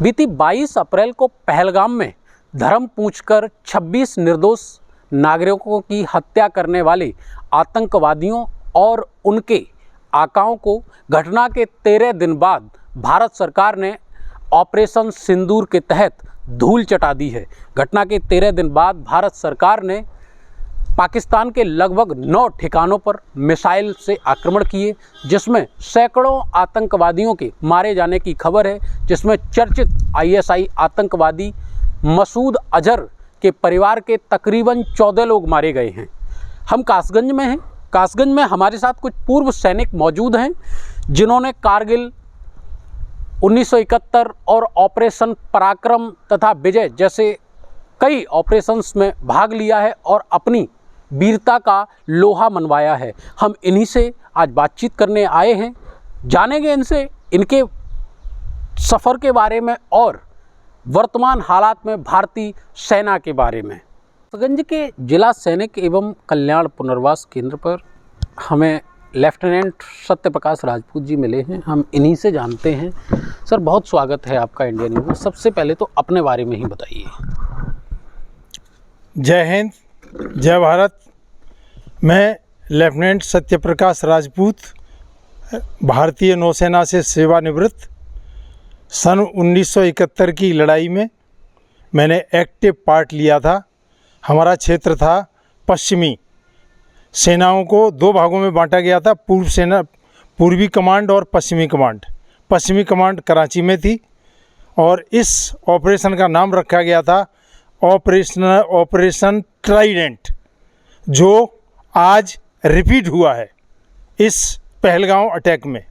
बीती 22 अप्रैल को पहलगाम में धर्म पूछकर 26 निर्दोष नागरिकों की हत्या करने वाले आतंकवादियों और उनके आकाओं को घटना के 13 दिन बाद भारत सरकार ने ऑपरेशन सिंदूर के तहत धूल चटा दी है। घटना के 13 दिन बाद भारत सरकार ने पाकिस्तान के लगभग 9 ठिकानों पर मिसाइल से आक्रमण किए, जिसमें सैकड़ों आतंकवादियों के मारे जाने की खबर है, जिसमें चर्चित आईएसआई आतंकवादी मसूद अजहर के परिवार के तकरीबन 14 लोग मारे गए हैं। हम कासगंज में हैं। कासगंज में हमारे साथ कुछ पूर्व सैनिक मौजूद हैं जिन्होंने कारगिल 1971 और ऑपरेशन पराक्रम तथा विजय जैसे कई ऑपरेशंस में भाग लिया है और अपनी वीरता का लोहा मनवाया है। हम इन्हीं से आज बातचीत करने आए हैं, जानेंगे इनसे इनके सफ़र के बारे में और वर्तमान हालात में भारतीय सेना के बारे में। कासगंज के जिला सैनिक एवं कल्याण पुनर्वास केंद्र पर हमें लेफ्टिनेंट सत्यप्रकाश राजपूत जी मिले हैं। हम इन्हीं से जानते हैं। सर, बहुत स्वागत है आपका इंडिया न्यूज़ में। सबसे पहले तो अपने बारे में ही बताइए। जय हिंद, जय भारत। मैं लेफ्टिनेंट सत्यप्रकाश राजपूत, भारतीय नौसेना से सेवानिवृत्त। सन 1971 की लड़ाई में मैंने एक्टिव पार्ट लिया था। हमारा क्षेत्र था पश्चिमी। सेनाओं को 2 भागों में बांटा गया था, पूर्वी कमांड और पश्चिमी कमांड। पश्चिमी कमांड कराची में थी और इस ऑपरेशन का नाम रखा गया था ऑपरेशन ट्राइडेंट, जो आज रिपीट हुआ है इस पहलगाम अटैक में।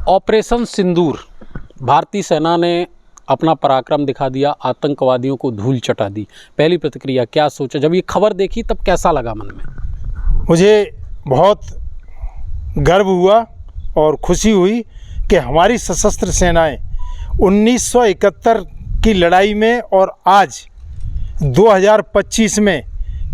ऑपरेशन सिंदूर, भारतीय सेना ने अपना पराक्रम दिखा दिया, आतंकवादियों को धूल चटा दी। पहली प्रतिक्रिया क्या सोचा जब ये खबर देखी, तब कैसा लगा मन में? मुझे बहुत गर्व हुआ और खुशी हुई कि हमारी सशस्त्र सेनाएं 1971 की लड़ाई में और आज 2025 में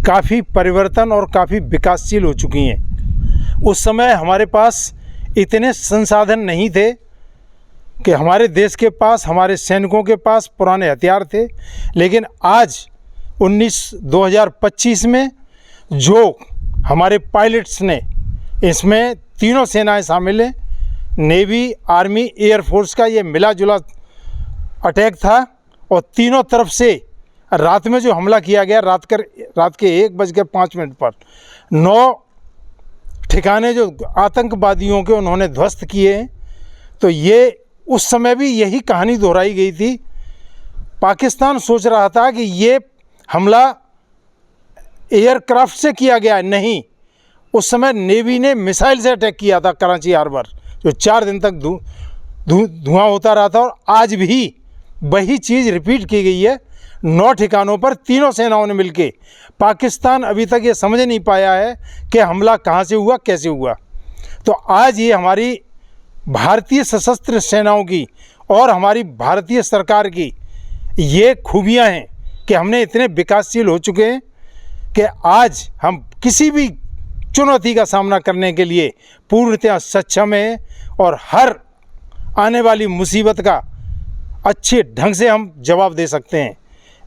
काफ़ी परिवर्तन और काफ़ी विकासशील हो चुकी हैं। उस समय हमारे पास इतने संसाधन नहीं थे कि हमारे देश के पास, हमारे सैनिकों के पास पुराने हथियार थे, लेकिन आज 2025 में जो हमारे पायलट्स ने, इसमें तीनों सेनाएं शामिल हैं, नेवी, आर्मी, एयरफोर्स का ये मिला जुला अटैक था और तीनों तरफ से रात में जो हमला किया गया, रात के 1:05 पर 9 ठिकाने जो आतंकवादियों के उन्होंने ध्वस्त किए हैं। तो ये उस समय भी यही कहानी दोहराई गई थी। पाकिस्तान सोच रहा था कि ये हमला एयरक्राफ्ट से किया गया है, नहीं, उस समय नेवी ने मिसाइल से अटैक किया था कराची हार्बर, जो 4 दिन तक धुआं होता रहा था। और आज भी वही चीज़ रिपीट की गई है 9 ठिकानों पर तीनों सेनाओं ने मिलके। पाकिस्तान अभी तक ये समझ नहीं पाया है कि हमला कहाँ से हुआ, कैसे हुआ। तो आज ये हमारी भारतीय सशस्त्र सेनाओं की और हमारी भारतीय सरकार की ये खूबियाँ हैं कि हमने इतने विकासशील हो चुके हैं कि आज हम किसी भी चुनौती का सामना करने के लिए पूर्णतः सक्षम हैं और हर आने वाली मुसीबत का अच्छे ढंग से हम जवाब दे सकते हैं।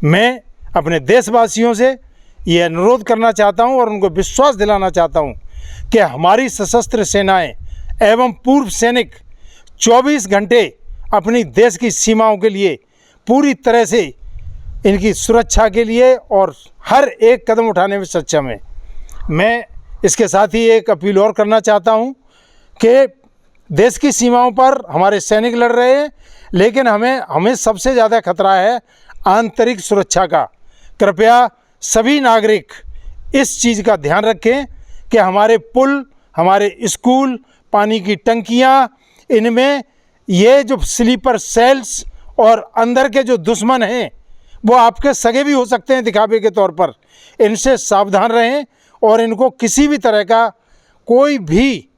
मैं अपने देशवासियों से ये अनुरोध करना चाहता हूं और उनको विश्वास दिलाना चाहता हूं कि हमारी सशस्त्र सेनाएं एवं पूर्व सैनिक 24 घंटे अपनी देश की सीमाओं के लिए पूरी तरह से इनकी सुरक्षा के लिए और हर एक कदम उठाने में सक्षम है। मैं इसके साथ ही एक अपील और करना चाहता हूं कि देश की सीमाओं पर हमारे सैनिक लड़ रहे हैं, लेकिन हमें सबसे ज़्यादा खतरा है आंतरिक सुरक्षा का। कृपया सभी नागरिक इस चीज़ का ध्यान रखें कि हमारे पुल, हमारे स्कूल, पानी की टंकियां, इनमें ये जो स्लीपर सेल्स और अंदर के जो दुश्मन हैं वो आपके सगे भी हो सकते हैं दिखावे के तौर पर। इनसे सावधान रहें और इनको किसी भी तरह का कोई भी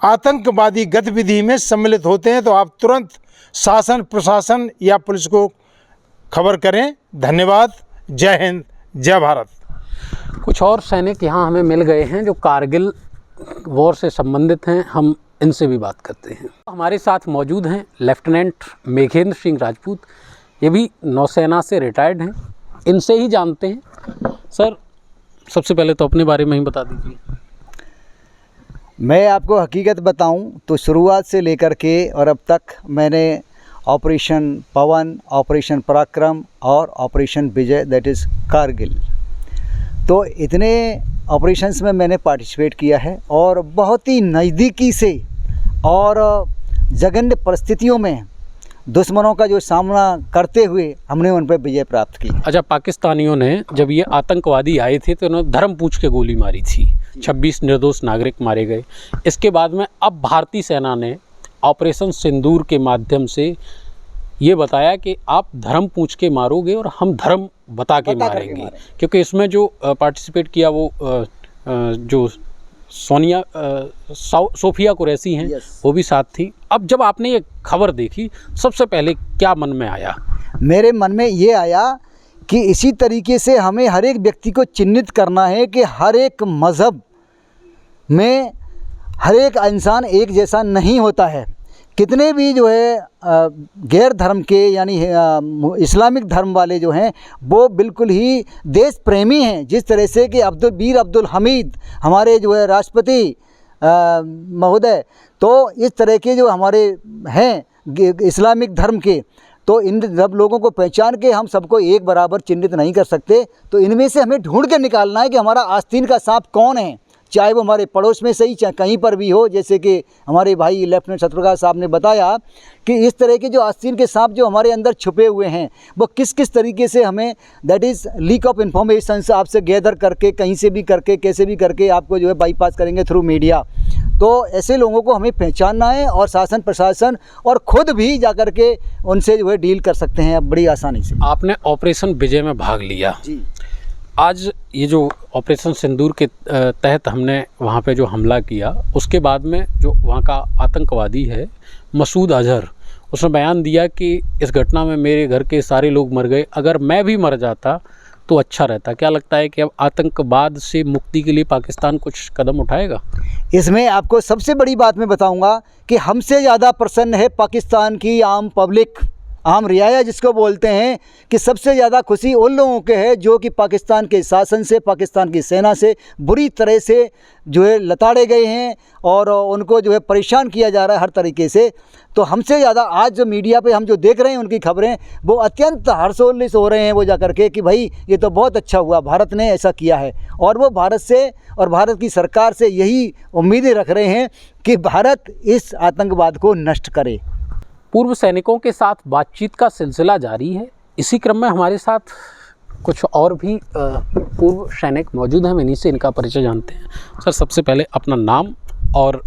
आतंकवादी गतिविधि में सम्मिलित होते हैं तो आप तुरंत शासन, प्रशासन या पुलिस को खबर करें। धन्यवाद। जय हिंद, जय भारत। कुछ और सैनिक यहाँ हमें मिल गए हैं जो कारगिल वॉर से संबंधित हैं। हम इनसे भी बात करते हैं। हमारे साथ मौजूद हैं लेफ्टिनेंट मेघेंद्र सिंह राजपूत, ये भी नौसेना से रिटायर्ड हैं। इनसे ही जानते हैं। सर, सबसे पहले तो अपने बारे में ही बता दीजिए। मैं आपको हकीकत बताऊं तो शुरुआत से लेकर के और अब तक मैंने ऑपरेशन पवन, ऑपरेशन पराक्रम और operation Vijay that is Kargil, तो इतने ऑपरेशंस में मैंने पार्टिसिपेट किया है और बहुत ही नज़दीकी से और जघन्य परिस्थितियों में दुश्मनों का जो सामना करते हुए हमने उन पर विजय प्राप्त की। अच्छा, पाकिस्तानियों ने जब ये आतंकवादी आए थे तो उन्होंने धर्म पूछ के गोली मारी थी, 26 निर्दोष नागरिक मारे गए। इसके बाद में अब भारतीय सेना ने ऑपरेशन सिंदूर के माध्यम से ये बताया कि आप धर्म पूछ के मारोगे और हम धर्म बता के मारेंगे, क्योंकि इसमें जो पार्टिसिपेट किया वो जो सोफिया कुरैशी हैं, वो भी साथ थी। अब जब आपने ये खबर देखी, सबसे पहले क्या मन में आया? मेरे मन में ये आया कि इसी तरीके से हमें हर एक व्यक्ति को चिन्हित करना है कि हर एक मज़हब में हर एक इंसान एक जैसा नहीं होता है। कितने भी जो है गैर धर्म के यानी इस्लामिक धर्म वाले जो हैं वो बिल्कुल ही देश प्रेमी हैं। जिस तरह से कि अब्दुल हमीद हमारे जो है राष्ट्रपति महोदय, तो इस तरह के जो हमारे हैं इस्लामिक धर्म के, तो इन सब लोगों को पहचान के हम सबको एक बराबर चिन्हित नहीं कर सकते। तो इनमें से हमें ढूंढ के निकालना है कि हमारा आस्तीन का सांप कौन है, चाहे वो हमारे पड़ोस में सही चाहे कहीं पर भी हो। जैसे कि हमारे भाई लेफ्टिनेंट शत्रुघ्न साहब ने बताया कि इस तरह के जो आस्तीन के सांप जो हमारे अंदर छुपे हुए हैं वो किस किस तरीके से हमें that is leak of information से आपसे गैदर करके कहीं से भी करके कैसे भी करके आपको जो है बाईपास करेंगे थ्रू मीडिया। तो ऐसे लोगों को हमें पहचानना है और शासन प्रशासन और ख़ुद भी जाकर के उनसे जो है डील कर सकते हैं अब बड़ी आसानी से। आपने ऑपरेशन विजय में भाग लिया जी। आज ये जो ऑपरेशन सिंदूर के तहत हमने वहाँ पे जो हमला किया, उसके बाद में जो वहाँ का आतंकवादी है मसूद अजहर, उसने बयान दिया कि इस घटना में मेरे घर के सारे लोग मर गए, अगर मैं भी मर जाता तो अच्छा रहता। क्या लगता है कि अब आतंकवाद से मुक्ति के लिए पाकिस्तान कुछ कदम उठाएगा? इसमें आपको सबसे बड़ी बात मैं बताऊंगा कि हमसे ज़्यादा प्रसन्न है पाकिस्तान की आम पब्लिक, आम रियाया जिसको बोलते हैं, कि सबसे ज़्यादा खुशी उन लोगों के है जो कि पाकिस्तान के शासन से, पाकिस्तान की सेना से बुरी तरह से जो है लताड़े गए हैं और उनको जो है परेशान किया जा रहा है हर तरीके से। तो हमसे ज़्यादा आज जो मीडिया पे हम जो देख रहे हैं उनकी खबरें, वो अत्यंत हर्षोल्लिस हो रहे हैं वो जाकर के कि भाई ये तो बहुत अच्छा हुआ, भारत ने ऐसा किया है। और वो भारत से और भारत की सरकार से यही उम्मीदें रख रहे हैं कि भारत इस आतंकवाद को नष्ट करे। पूर्व सैनिकों के साथ बातचीत का सिलसिला जारी है। इसी क्रम में हमारे साथ कुछ और भी पूर्व सैनिक मौजूद हैं, इन्हीं से इनका परिचय जानते हैं। सर, सबसे पहले अपना नाम और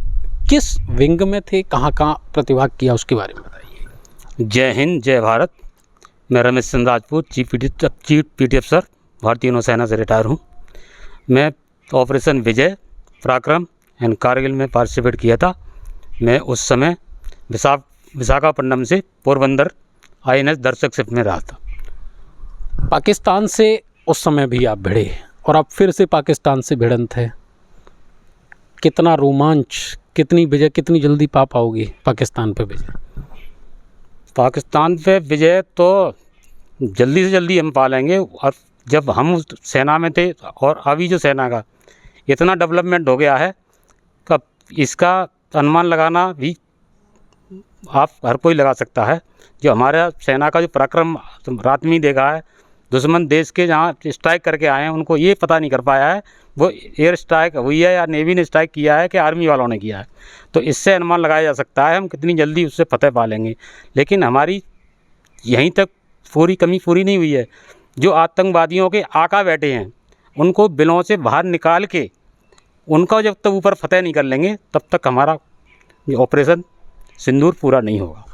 किस विंग में थे, कहाँ कहाँ प्रतिभाग किया, उसके बारे में बताइए। जय हिंद, जय भारत। मैं रमेश सिंह राजपूत, चीफ पीटी अफसर, भारतीय नौसेना से रिटायर हूँ। मैं ऑपरेशन विजय, पराक्रम एंड कारगिल में पार्टिसिपेट किया था। मैं उस समय विशाखापट्टनम से पोरबंदर INS दर्शक शिप में रहा था। पाकिस्तान से उस समय भी आप भिड़े और अब फिर से पाकिस्तान से भिड़ंत है। कितना रोमांच, कितनी विजय कितनी जल्दी पा पाओगे पाकिस्तान पे विजय? पाकिस्तान पे विजय तो जल्दी से जल्दी हम पा लेंगे। और जब हम उस सेना में थे और अभी जो सेना का इतना डेवलपमेंट हो गया है, कब इसका अनुमान लगाना भी आप हर कोई लगा सकता है। जो हमारा सेना का जो पराक्रम रात में ही देखा है, दुश्मन देश के जहाँ स्ट्राइक करके आए हैं उनको ये पता नहीं कर पाया है वो एयर स्ट्राइक हुई है या नेवी ने स्ट्राइक किया है कि आर्मी वालों ने किया है। तो इससे अनुमान लगाया जा सकता है हम कितनी जल्दी उससे फतह पा लेंगे। लेकिन हमारी यहीं तक कमी पूरी नहीं हुई है। जो आतंकवादियों के आका बैठे हैं उनको बिलों से बाहर निकाल के उनका जब तक ऊपर फतह नहीं कर लेंगे तब तक हमारा ये ऑपरेशन सिंदूर पूरा नहीं होगा।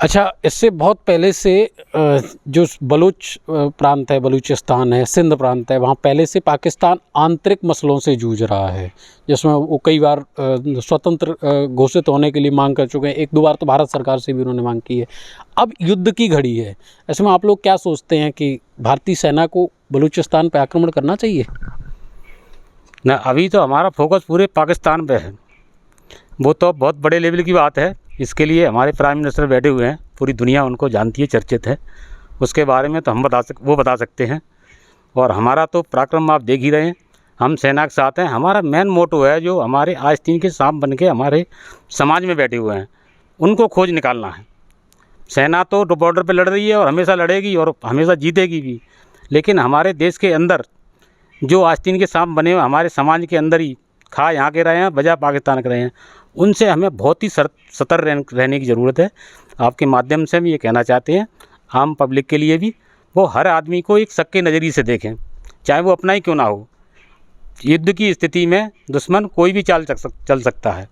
अच्छा, इससे बहुत पहले से जो बलूच प्रांत है, बलूचिस्तान है, सिंध प्रांत है, वहाँ पहले से पाकिस्तान आंतरिक मसलों से जूझ रहा है, जिसमें वो कई बार स्वतंत्र घोषित होने के लिए मांग कर चुके हैं। एक दो बार तो भारत सरकार से भी उन्होंने मांग की है। अब युद्ध की घड़ी है, ऐसे में आप लोग क्या सोचते हैं कि भारतीय सेना को बलूचिस्तान पर आक्रमण करना चाहिए? ना, अभी तो हमारा फोकस पूरे पाकिस्तान पे है। वो तो बहुत बड़े लेवल की बात है। इसके लिए हमारे प्राइम मिनिस्टर बैठे हुए हैं, पूरी दुनिया उनको जानती है, चर्चित है। उसके बारे में तो हम वो बता सकते हैं। और हमारा तो पराक्रम आप देख ही रहे हैं, हम सेना के साथ हैं। हमारा मेन मोटो है, जो हमारे आस्तीन के सांप बन के हमारे समाज में बैठे हुए हैं, उनको खोज निकालना है। सेना तो बॉर्डर पे लड़ रही है और हमेशा लड़ेगी और हमेशा जीतेगी भी, लेकिन हमारे देश के अंदर जो आस्तीन के सांप बने हुए हमारे समाज के अंदर ही खा यहाँ के रहे हैं, बजा पाकिस्तान के रहे हैं, उनसे हमें बहुत ही सतर्क रहने की ज़रूरत है। आपके माध्यम से हम ये कहना चाहते हैं आम पब्लिक के लिए भी, वो हर आदमी को एक शक के नज़रिए से देखें, चाहे वो अपना ही क्यों ना हो। युद्ध की स्थिति में दुश्मन कोई भी चाल चल सकता है।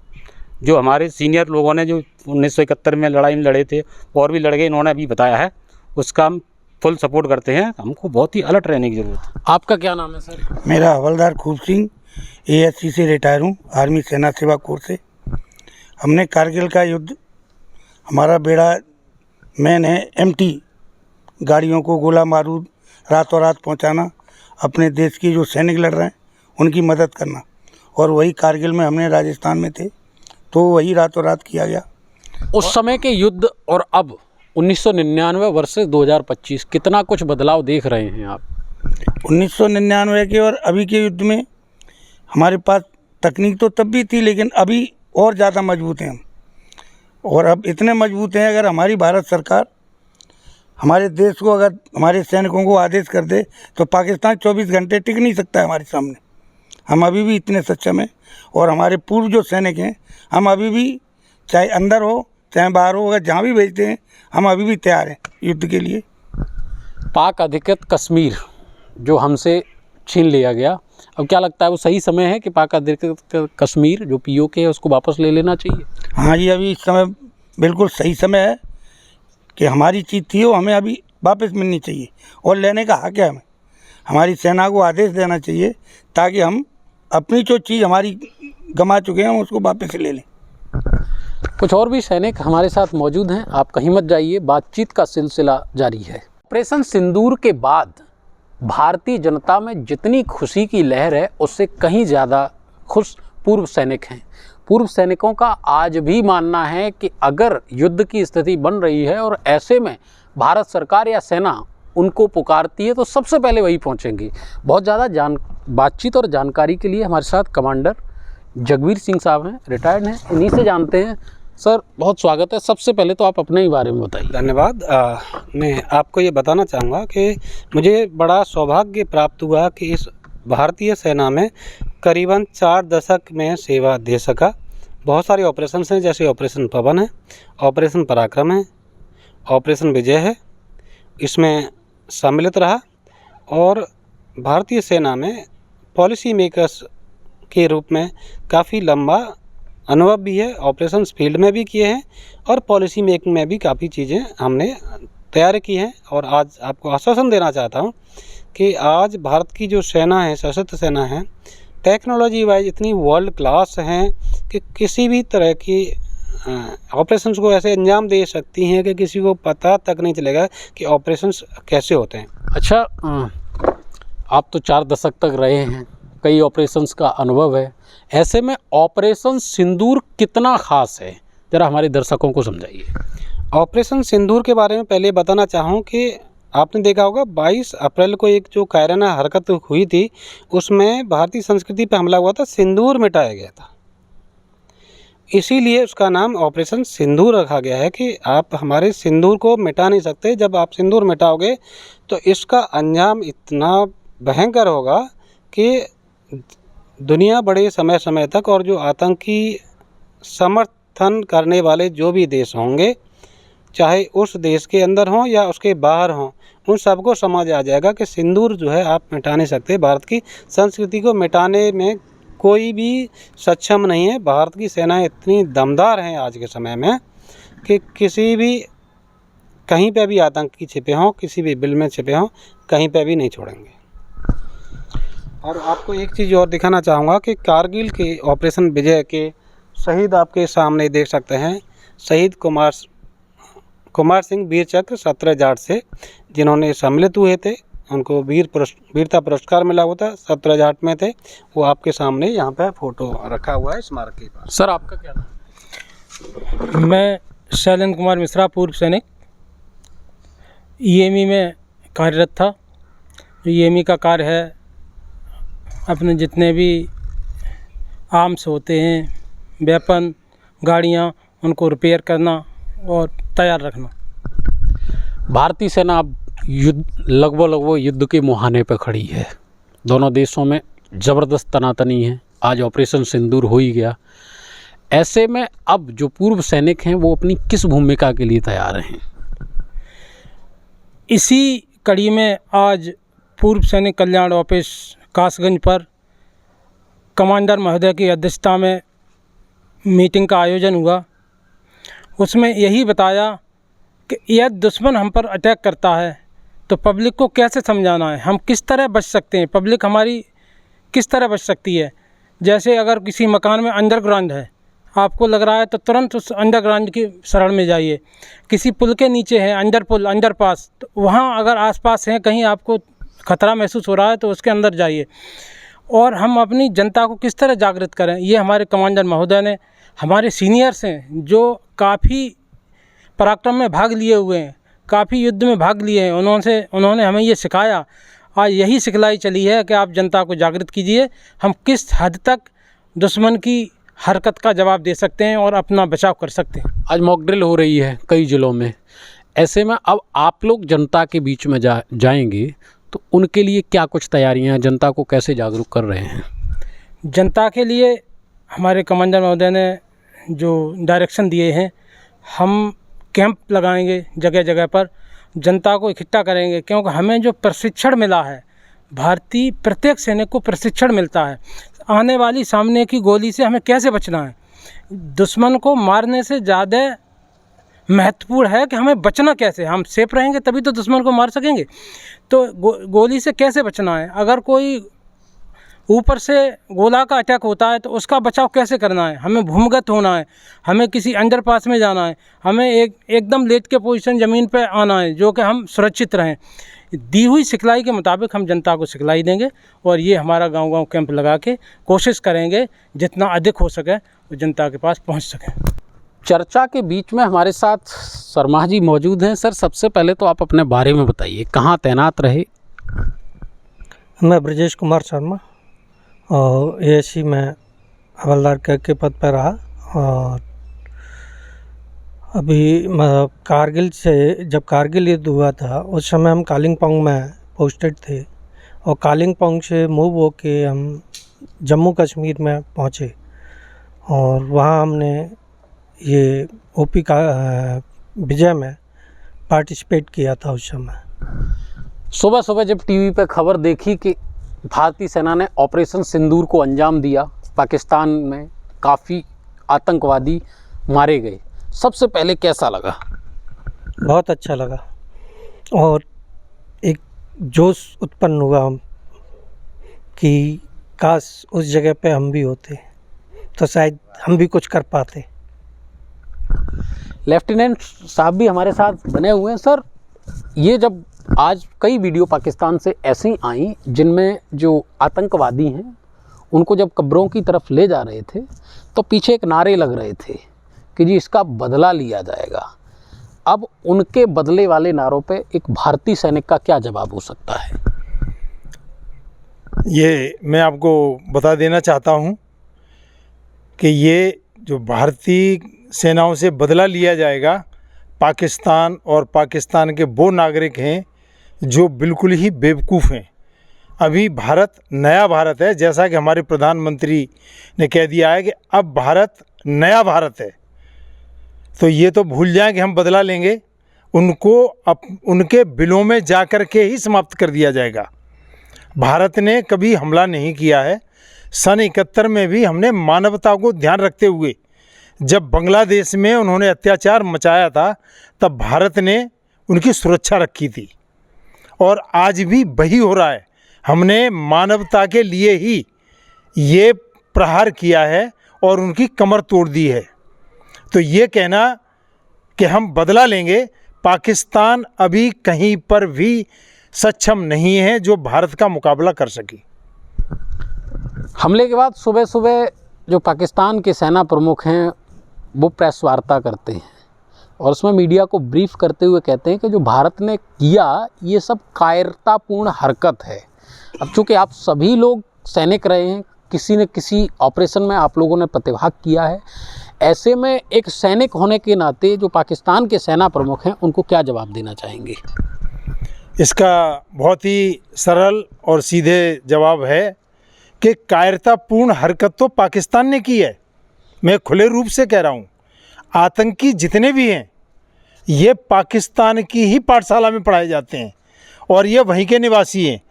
जो हमारे सीनियर लोगों ने जो 1971 में लड़ाई में लड़े थे और भी लड़ गए, इन्होंने अभी बताया है, उसका हम फुल सपोर्ट करते हैं। हमको बहुत ही अलर्ट रहने की ज़रूरत है। आपका क्या नाम है सर? मेरा हवलदार खूब सिंह, ASC से रिटायर हूँ, आर्मी सेना सेवा कोर से। हमने कारगिल का युद्ध, हमारा बेड़ा मैन है MT गाड़ियों को गोला बारूद रातों रात पहुँचाना, अपने देश की जो सैनिक लड़ रहे हैं उनकी मदद करना। और वही कारगिल में हमने राजस्थान में थे तो वही रातों रात किया गया। उस समय के युद्ध और अब 1999 वर्सेस 2025 कितना कुछ बदलाव देख रहे हैं आप? 1999 के और अभी के युद्ध में हमारे पास तकनीक तो तब भी थी, लेकिन अभी और ज़्यादा मजबूत हैं हम। और अब इतने मजबूत हैं, अगर हमारी भारत सरकार हमारे देश को, अगर हमारे सैनिकों को आदेश कर दे तो पाकिस्तान 24 घंटे टिक नहीं सकता है हमारे सामने। हम अभी भी इतने सक्षम हैं। और हमारे पूर्व जो सैनिक हैं, हम अभी भी चाहे अंदर हो चाहे बाहर हो, अगर जहाँ भी भेजते हैं हम अभी भी तैयार हैं युद्ध के लिए। पाक अधिकृत कश्मीर जो हमसे छीन लिया गया, अब क्या लगता है वो सही समय है कि पाक अधिकृत कश्मीर जो POK है उसको वापस ले लेना चाहिए? हाँ जी, अभी इस समय बिल्कुल सही समय है कि हमारी चीज़ थी वो हमें अभी वापस मिलनी चाहिए और लेने का हक है हमें। हमारी सेना को आदेश देना चाहिए ताकि हम अपनी जो चीज़ हमारी गंवा चुके हैं उसको वापस ले लें। कुछ और भी सैनिक हमारे साथ मौजूद हैं, आप कहीं मत जाइए, बातचीत का सिलसिला जारी है। ऑपरेशन सिंदूर के बाद भारतीय जनता में जितनी खुशी की लहर है उससे कहीं ज़्यादा खुश पूर्व सैनिक हैं। पूर्व सैनिकों का आज भी मानना है कि अगर युद्ध की स्थिति बन रही है और ऐसे में भारत सरकार या सेना उनको पुकारती है तो सबसे पहले वही पहुंचेंगे। बहुत ज़्यादा बातचीत और जानकारी के लिए हमारे साथ कमांडर जगवीर सिंह साहब हैं, रिटायर्ड हैं, इन्हीं से जानते हैं। सर बहुत स्वागत है। सबसे पहले तो आप अपने ही बारे में बताइए। धन्यवाद। मैं आपको ये बताना चाहूँगा कि मुझे बड़ा सौभाग्य प्राप्त हुआ कि इस भारतीय सेना में करीबन 4 दशक में सेवा दे सका। बहुत सारे ऑपरेशन हैं, जैसे ऑपरेशन पवन है, ऑपरेशन पराक्रम है, ऑपरेशन विजय है, इसमें सम्मिलित रहा। और भारतीय सेना में पॉलिसी मेकर्स के रूप में काफ़ी लंबा अनुभव भी है। ऑपरेशंस फील्ड में भी किए हैं और पॉलिसी मेकिंग में भी काफ़ी चीज़ें हमने तैयार की हैं। और आज आपको आश्वासन देना चाहता हूं कि आज भारत की जो सेना है, सशस्त्र सेना है, टेक्नोलॉजी वाइज इतनी वर्ल्ड क्लास हैं कि किसी भी तरह की ऑपरेशंस को ऐसे अंजाम दे सकती हैं कि किसी को पता तक नहीं चलेगा कि ऑपरेशंस कैसे होते हैं। अच्छा, आप तो 4 दशक तक रहे हैं, कई ऑपरेशंस का अनुभव है, ऐसे में ऑपरेशन सिंदूर कितना ख़ास है, ज़रा हमारे दर्शकों को समझाइए। ऑपरेशन सिंदूर के बारे में पहले बताना चाहूँ कि आपने देखा होगा 22 अप्रैल को एक जो कायराना हरकत हुई थी उसमें भारतीय संस्कृति पर हमला हुआ था, सिंदूर मिटाया गया था। इसीलिए उसका नाम ऑपरेशन सिंदूर रखा गया है कि आप हमारे सिंदूर को मिटा नहीं सकते। जब आप सिंदूर मिटाओगे तो इसका अंजाम इतना भयंकर होगा कि दुनिया बड़े समय समय तक, और जो आतंकी समर्थन करने वाले जो भी देश होंगे, चाहे उस देश के अंदर हों या उसके बाहर हों, उन सबको समझ आ जाएगा कि सिंदूर जो है आप मिटा नहीं सकते। भारत की संस्कृति को मिटाने में कोई भी सक्षम नहीं है। भारत की सेनाएं इतनी दमदार हैं आज के समय में कि किसी भी कहीं पे भी आतंकी छिपे हों, किसी भी बिल में छिपे हों, कहीं पे भी नहीं छोड़ेंगे। और आपको एक चीज़ और दिखाना चाहूँगा कि कारगिल के ऑपरेशन विजय के शहीद आपके सामने देख सकते हैं। शहीद कुमार सिंह वीर चक्र 17 जाट से जिन्होंने सम्मिलित हुए थे, उनको वीरता पुरस्कार मिला हुआ था, 17 जाट में थे। वो आपके सामने यहाँ पे फोटो रखा हुआ है स्मारक के पास। सर आपका क्या नाम? मैं शैलेंद्र कुमार मिश्रा, पूर्व सैनिक, ईएमई में कार्यरत था। ईएमई का कार्य है अपने जितने भी आर्म्स होते हैं, वेपन, गाड़ियाँ, उनको रिपेयर करना और तैयार रखना। भारतीय सेना अब लगभग युद्ध के मुहाने पर खड़ी है। दोनों देशों में ज़बरदस्त तनातनी है। आज ऑपरेशन सिंदूर हो ही गया। ऐसे में अब जो पूर्व सैनिक हैं वो अपनी किस भूमिका के लिए तैयार हैं? इसी कड़ी में आज पूर्व सैनिक कल्याण ऑफिस कासगंज पर कमांडर महोदय की अध्यक्षता में मीटिंग का आयोजन हुआ। उसमें यही बताया कि यदि दुश्मन हम पर अटैक करता है तो पब्लिक को कैसे समझाना है, हम किस तरह बच सकते हैं, पब्लिक हमारी किस तरह बच सकती है। जैसे अगर किसी मकान में अंडरग्राउंड है, आपको लग रहा है तो तुरंत उस अंडरग्राउंड की शरण में जाइए। किसी पुल के नीचे है, अंडरपुल, अंडरपास, तो वहाँ अगर आसपास हैं कहीं आपको खतरा महसूस हो रहा है तो उसके अंदर जाइए। और हम अपनी जनता को किस तरह जागृत करें, ये हमारे कमांडर महोदय ने, हमारे सीनियर्स हैं जो काफ़ी पराक्रम में भाग लिए हुए हैं, काफ़ी युद्ध में भाग लिए हैं, उन्होंने हमें ये सिखाया। आज यही सिखलाई चली है कि आप जनता को जागृत कीजिए, हम किस हद तक दुश्मन की हरकत का जवाब दे सकते हैं और अपना बचाव कर सकते हैं। आज मॉक ड्रिल हो रही है कई ज़िलों में। ऐसे में अब आप लोग जनता के बीच में जाएंगे तो उनके लिए क्या कुछ तैयारियां हैं, जनता को कैसे जागरूक कर रहे हैं? जनता के लिए हमारे कमांडर महोदय ने जो डायरेक्शन दिए हैं, हम कैंप लगाएंगे जगह जगह पर, जनता को इकट्ठा करेंगे, क्योंकि हमें जो प्रशिक्षण मिला है, भारतीय प्रत्येक सैनिक को प्रशिक्षण मिलता है आने वाली सामने की गोली से हमें कैसे बचना है। दुश्मन को मारने से ज़्यादा महत्वपूर्ण है कि हमें बचना कैसे, हम सेफ रहेंगे तभी तो दुश्मन को मार सकेंगे। तो गोली से कैसे बचना है, अगर कोई ऊपर से गोला का अटैक होता है तो उसका बचाव कैसे करना है, हमें भूमिगत होना है, हमें किसी अंडरपास में जाना है, हमें एकदम लेट के पोजीशन ज़मीन पे आना है जो कि हम सुरक्षित रहें। दी हुई सिखलाई के मुताबिक हम जनता को सिखलाई देंगे और ये हमारा गांव-गांव कैंप लगा के कोशिश करेंगे जितना अधिक हो सके वो जनता के पास पहुंच सके। चर्चा के बीच में हमारे साथ शर्मा जी मौजूद हैं। सर, सबसे पहले तो आप अपने बारे में बताइए, कहाँ तैनात रहे? मैं ब्रजेश कुमार शर्मा और एएससी में हवलदार के पद पर रहा और अभी कारगिल से, जब कारगिल युद्ध हुआ था उस समय हम कालिंपोंग में पोस्टेड थे और कालिंपोंग से मूव होके हम जम्मू कश्मीर में पहुँचे और वहाँ हमने ये ओपी का विजय में पार्टिसिपेट किया था। उस समय सुबह सुबह जब टीवी पे खबर देखी कि भारतीय सेना ने ऑपरेशन सिंदूर को अंजाम दिया, पाकिस्तान में काफ़ी आतंकवादी मारे गए, सबसे पहले कैसा लगा? बहुत अच्छा लगा और एक जोश उत्पन्न हुआ कि काश उस जगह पे हम भी होते तो शायद हम भी कुछ कर पाते। लेफ्टिनेंट साहब भी हमारे साथ बने हुए हैं। सर, ये जब आज कई वीडियो पाकिस्तान से ऐसी आई जिनमें जो आतंकवादी हैं उनको जब कब्रों की तरफ ले जा रहे थे तो पीछे एक नारे लग रहे थे कि जी इसका बदला लिया जाएगा। अब उनके बदले वाले नारों पे एक भारतीय सैनिक का क्या जवाब हो सकता है? ये मैं आपको बता देना चाहता हूँ कि ये जो भारतीय सेनाओं से बदला लिया जाएगा, पाकिस्तान और पाकिस्तान के वो नागरिक हैं जो बिल्कुल ही बेवकूफ़ हैं। अभी भारत नया भारत है, जैसा कि हमारे प्रधानमंत्री ने कह दिया है कि अब भारत नया भारत है। तो ये तो भूल जाएं कि हम बदला लेंगे, उनको उनके बिलों में जा कर के ही समाप्त कर दिया जाएगा। भारत ने कभी हमला नहीं किया है। सन 71 में भी हमने मानवता को ध्यान रखते हुए जब बांग्लादेश में उन्होंने अत्याचार मचाया था तब भारत ने उनकी सुरक्षा रखी थी और आज भी वही हो रहा है। हमने मानवता के लिए ही ये प्रहार किया है और उनकी कमर तोड़ दी है। तो ये कहना कि हम बदला लेंगे, पाकिस्तान अभी कहीं पर भी सक्षम नहीं है जो भारत का मुकाबला कर सके। हमले के बाद सुबह सुबह जो पाकिस्तान के सेना प्रमुख हैं वो प्रेस वार्ता करते हैं और उसमें मीडिया को ब्रीफ करते हुए कहते हैं कि जो भारत ने किया ये सब कायरतापूर्ण हरकत है। अब चूँकि आप सभी लोग सैनिक रहे हैं, किसी न किसी ऑपरेशन में आप लोगों ने प्रतिभाग किया है, ऐसे में एक सैनिक होने के नाते जो पाकिस्तान के सेना प्रमुख हैं उनको क्या जवाब देना चाहेंगे? इसका बहुत ही सरल और सीधे जवाब है कि कायरतापूर्ण हरकत तो पाकिस्तान ने की है। मैं खुले रूप से कह रहा हूँ, आतंकी जितने भी हैं ये पाकिस्तान की ही पाठशाला में पढ़ाए जाते हैं और ये वहीं के निवासी हैं।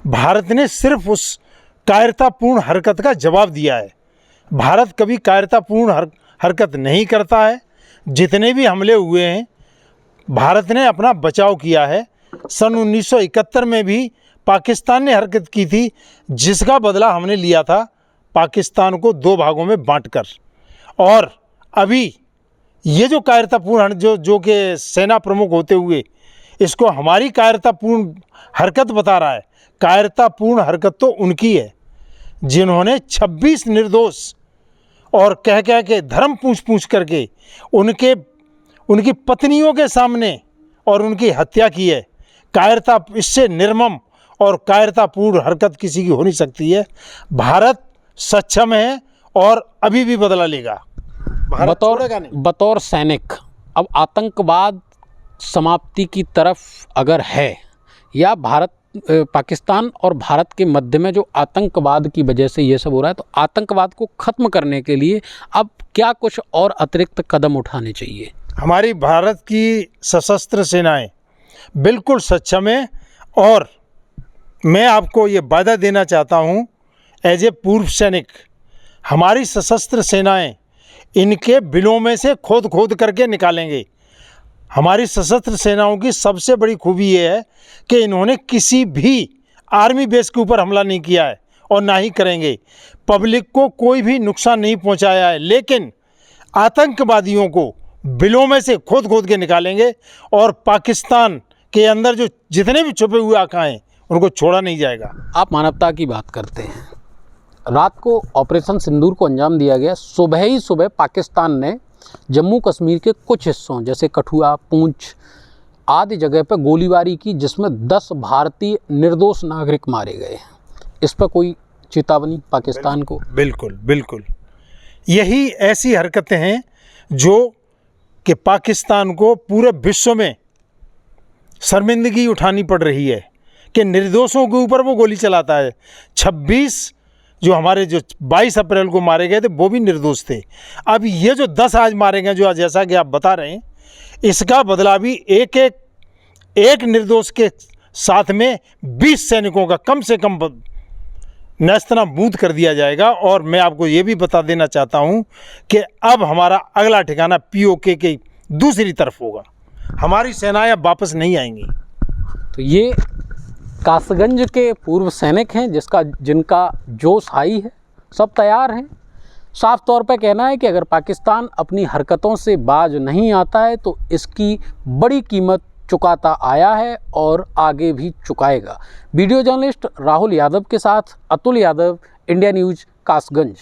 भारत ने सिर्फ उस कायरतापूर्ण हरकत का जवाब दिया है। भारत कभी कायरतापूर्ण हरकत नहीं करता है। जितने भी हमले हुए हैं भारत ने अपना बचाव किया है। सन 1971 में भी पाकिस्तान ने हरकत की थी, जिसका बदला हमने लिया था पाकिस्तान को 2 भागों में बांटकर। और अभी ये जो कायरतापूर्ण जो कि सेना प्रमुख होते हुए इसको हमारी कायरतापूर्ण हरकत बता रहा है, कायरतापूर्ण हरकत तो उनकी है जिन्होंने 26 निर्दोष और कह के धर्म पूछ करके उनकी पत्नियों के सामने और उनकी हत्या की है। कायरता इससे निर्मम और कायरतापूर्ण हरकत किसी की हो नहीं सकती है। भारत सक्षम है और अभी भी बदला लेगा। भारत छोड़ेगा नहीं। बतौर सैनिक अब आतंकवाद समाप्ति की तरफ अगर है या पाकिस्तान और भारत के मध्य में जो आतंकवाद की वजह से ये सब हो रहा है, तो आतंकवाद को ख़त्म करने के लिए अब क्या कुछ और अतिरिक्त कदम उठाने चाहिए? हमारी भारत की सशस्त्र सेनाएं बिल्कुल सक्षम है और मैं आपको ये वादा देना चाहता हूँ एज ए पूर्व सैनिक, हमारी सशस्त्र सेनाएं इनके बिलों में से खोद करके निकालेंगे। हमारी सशस्त्र सेनाओं की सबसे बड़ी खूबी ये है कि इन्होंने किसी भी आर्मी बेस के ऊपर हमला नहीं किया है और ना ही करेंगे। पब्लिक को कोई भी नुकसान नहीं पहुंचाया है, लेकिन आतंकवादियों को बिलों में से खोद के निकालेंगे और पाकिस्तान के अंदर जो जितने भी छुपे हुए आका हैं उनको छोड़ा नहीं जाएगा। आप मानवता की बात करते हैं। रात को ऑपरेशन सिंदूर को अंजाम दिया गया। सुबह ही सुबह पाकिस्तान ने जम्मू कश्मीर के कुछ हिस्सों जैसे कठुआ, पूंछ आदि जगह पर गोलीबारी की, जिसमें 10 भारतीय निर्दोष नागरिक मारे गए। इस पर कोई चेतावनी पाकिस्तान को? बिल्कुल यही ऐसी हरकतें हैं जो कि पाकिस्तान को पूरे विश्व में शर्मिंदगी उठानी पड़ रही है कि निर्दोषों के ऊपर वो गोली चलाता है। 26 जो हमारे जो 22 अप्रैल को मारे गए थे वो भी निर्दोष थे। अब ये जो 10 आज मारे गए, जो जैसा कि आप बता रहे हैं, इसका बदला भी एक निर्दोष के साथ में 20 सैनिकों का कम से कम नेस्तनाबूद कर दिया जाएगा। और मैं आपको ये भी बता देना चाहता हूँ कि अब हमारा अगला ठिकाना POK के दूसरी तरफ होगा। हमारी सेनाएं अब वापस नहीं आएंगी। तो ये कासगंज के पूर्व सैनिक हैं जिनका जोश हाई है, सब तैयार हैं। साफ तौर पर कहना है कि अगर पाकिस्तान अपनी हरकतों से बाज नहीं आता है तो इसकी बड़ी कीमत चुकाता आया है और आगे भी चुकाएगा। वीडियो जर्नलिस्ट राहुल यादव के साथ अतुल यादव, इंडिया न्यूज़, कासगंज।